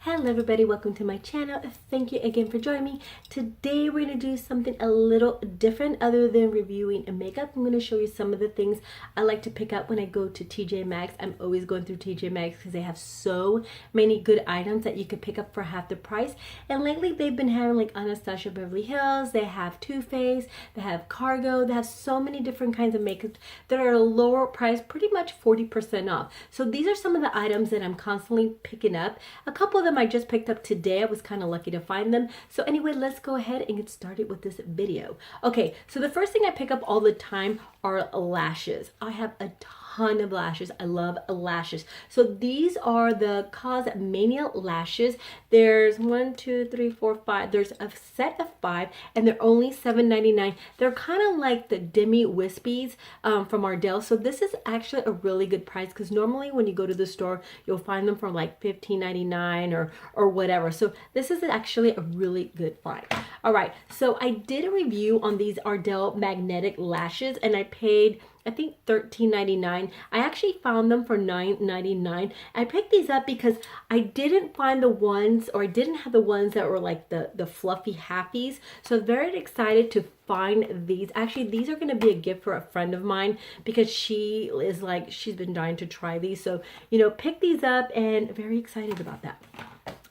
Hello everybody, welcome to my channel. Thank you again for joining me. Today we're going to do something a little different other than reviewing makeup. I'm going to show you some of the things I like to pick up when I go to TJ Maxx. I'm always going through TJ Maxx because they have so many good items that you could pick up for half the price. And lately they've been having like Anastasia Beverly Hills, they have Too Faced, they have Cargo, they have so many different kinds of makeup that are at a lower price, pretty much 40% off. So these are some of the items that I'm constantly picking up. A couple of them I just picked up today. I was kind of lucky to find them. So anyway, let's go ahead and get started with this video. Okay, so the first thing I pick up all the time are lashes. I have a ton of lashes. I love lashes. So these are the Cosmania lashes. There's 1, 2, 3, 4, 5. There's a set of 5 and they're only $7.99. They're kind of like the Demi Wispies from Ardell. So this is actually a really good price because normally when you go to the store, you'll find them for like $15.99 or whatever. So this is actually a really good find. All right, so I did a review on these Ardell magnetic lashes and I paid, I think, $13.99. I actually found them for $9.99. I picked these up because I didn't find the ones, or I didn't have the ones that were like the fluffy happies. So I'm very excited to find these. Actually, these are going to be a gift for a friend of mine because she is like, she's been dying to try these. So, you know, pick these up and very excited about that.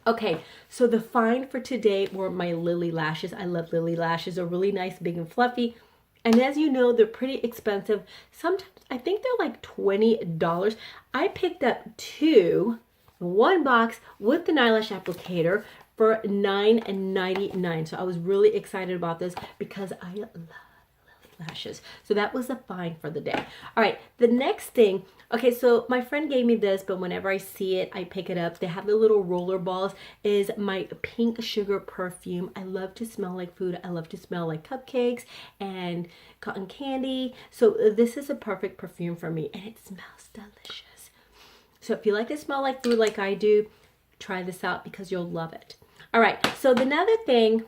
Okay, so the find for today were my Lily lashes. I love Lily lashes. They're really nice, big and fluffy. And as you know, they're pretty expensive. Sometimes I think they're like $20. I picked up one box with an eyelash applicator for $9.99. So I was really excited about this because I love lashes. So that was a find for the day. All right, the next thing, okay, so my friend gave me this, but whenever I see it, I pick it up. They have the little roller balls, is my pink sugar perfume. I love to smell like food. I love to smell like cupcakes and cotton candy. So this is a perfect perfume for me and it smells delicious. So if you like to smell like food like I do, try this out because you'll love it. All right, so the other thing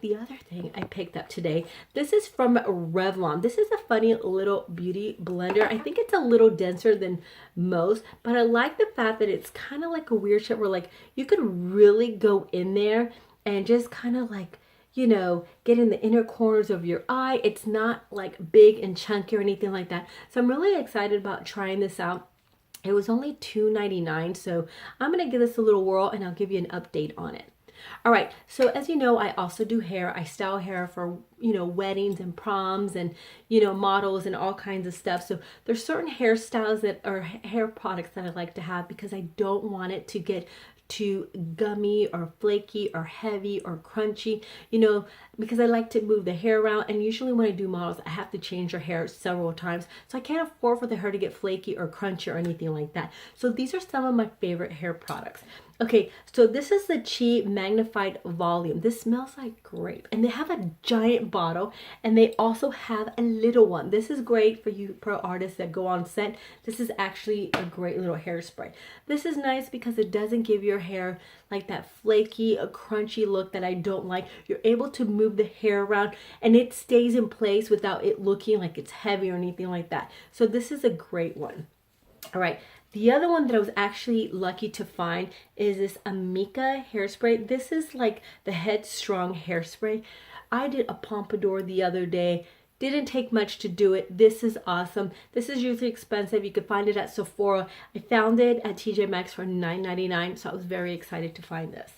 I picked up today, this is from Revlon. This is a funny little beauty blender. I think it's a little denser than most, but I like the fact that it's kind of like a weird shape where like you could really go in there and just kind of like, you know, get in the inner corners of your eye. It's not like big and chunky or anything like that. So I'm really excited about trying this out. It was only $2.99, so I'm gonna give this a little whirl and I'll give you an update on it. All right, so as you know, I also do hair. I style hair for, you know, weddings and proms and, you know, models and all kinds of stuff. So there's certain hairstyles that are hair products that I like to have because I don't want it to get too gummy or flaky or heavy or crunchy, you know, because I like to move the hair around. And usually when I do models, I have to change their hair several times. So I can't afford for the hair to get flaky or crunchy or anything like that. So these are some of my favorite hair products. Okay, so this is the Chi Magnified Volume. This smells like grape. And they have a giant bottle and they also have a little one. This is great for you pro artists that go on set. This is actually a great little hairspray. This is nice because it doesn't give your hair like that flaky, crunchy look that I don't like. You're able to move the hair around and it stays in place without it looking like it's heavy or anything like that. So this is a great one. All right. The other one that I was actually lucky to find is this Amica hairspray. This is like the Headstrong hairspray. I did a pompadour the other day. Didn't take much to do it. This is awesome. This is usually expensive. You could find it at Sephora. I found it at TJ Maxx for $9.99, so I was very excited to find this.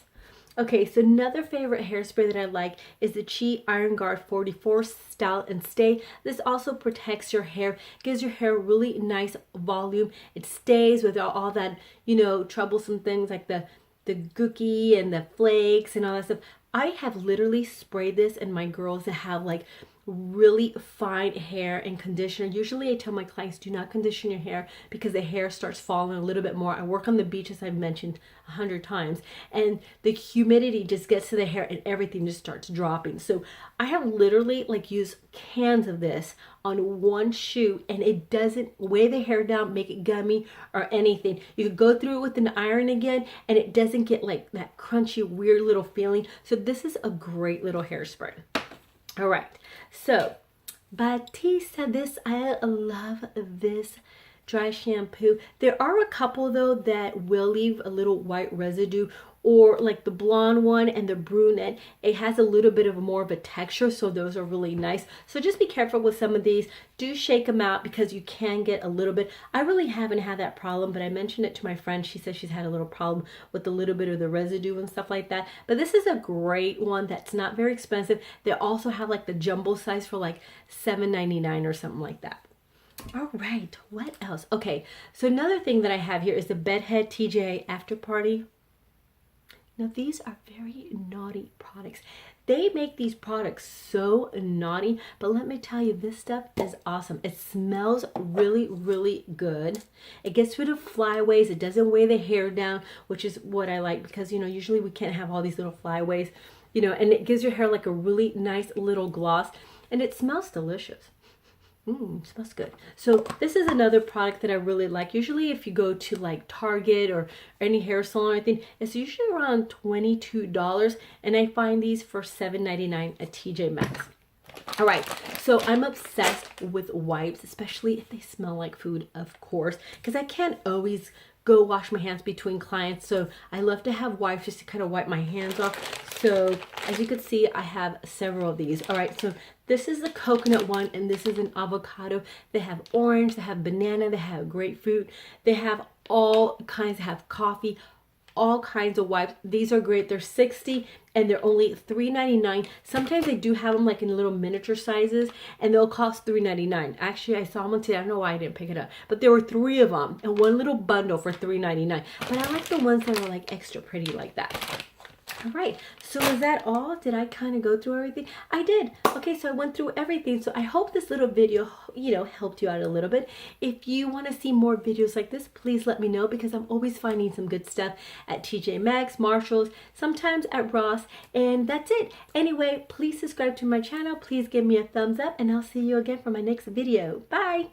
Okay, so another favorite hairspray that I like is the Chi Iron Guard 44 Style and Stay. This also protects your hair, gives your hair really nice volume. It stays without all that, you know, troublesome things like the gookie and the flakes and all that stuff. I have literally sprayed this in my girls that have like really fine hair and conditioner. Usually I tell my clients, do not condition your hair because the hair starts falling a little bit more. I work on the beach, as I've mentioned 100 times, and the humidity just gets to the hair and everything just starts dropping. So I have literally like used cans of this on one shoe and it doesn't weigh the hair down, make it gummy or anything. You could go through it with an iron again and it doesn't get like that crunchy, weird little feeling. So this is a great little hairspray. All right, so Batiste, this, I love this dry shampoo. There are a couple though that will leave a little white residue or like the blonde one and the brunette, it has a little bit of more of a texture, so those are really nice. So just be careful with some of these. Do shake them out because you can get a little bit. I really haven't had that problem, but I mentioned it to my friend. She said she's had a little problem with a little bit of the residue and stuff like that. But this is a great one that's not very expensive. They also have like the jumbo size for like $7.99 or something like that. All right, what else? Okay, so another thing that I have here is the Bedhead TJ After Party. Now these are very naughty products. They make these products so naughty, but let me tell you, this stuff is awesome. It smells really, really good. It gets rid of flyaways. It doesn't weigh the hair down, which is what I like because, you know, usually we can't have all these little flyaways, you know, and it gives your hair like a really nice little gloss, and it smells delicious. Smells good. So this is another product that I really like. Usually if you go to like Target or any hair salon or anything, it's usually around $22, and I find these for $7.99 at TJ Maxx. All right, so I'm obsessed with wipes, especially if they smell like food, of course, because I can't always go wash my hands between clients, so I love to have wipes just to kind of wipe my hands off. So as you can see, I have several of these. All right, so this is the coconut one, and this is an avocado. They have orange, they have banana, they have grapefruit, they have all kinds, they have coffee, all kinds of wipes. These are great. They're 60 and they're only $3.99. Sometimes they do have them like in little miniature sizes, and they'll cost $3.99. Actually, I saw one today. I don't know why I didn't pick it up, but there were 3 of them in one little bundle for $3.99. But I like the ones that are like extra pretty like that. All right, so is that all? Did I kind of go through everything? I did. Okay, so I went through everything. So I hope this little video, you know, helped you out a little bit. If you want to see more videos like this, please let me know, because I'm always finding some good stuff at TJ Maxx, Marshalls, sometimes at Ross, and that's it. Anyway, please subscribe to my channel. Please give me a thumbs up, and I'll see you again for my next video. Bye.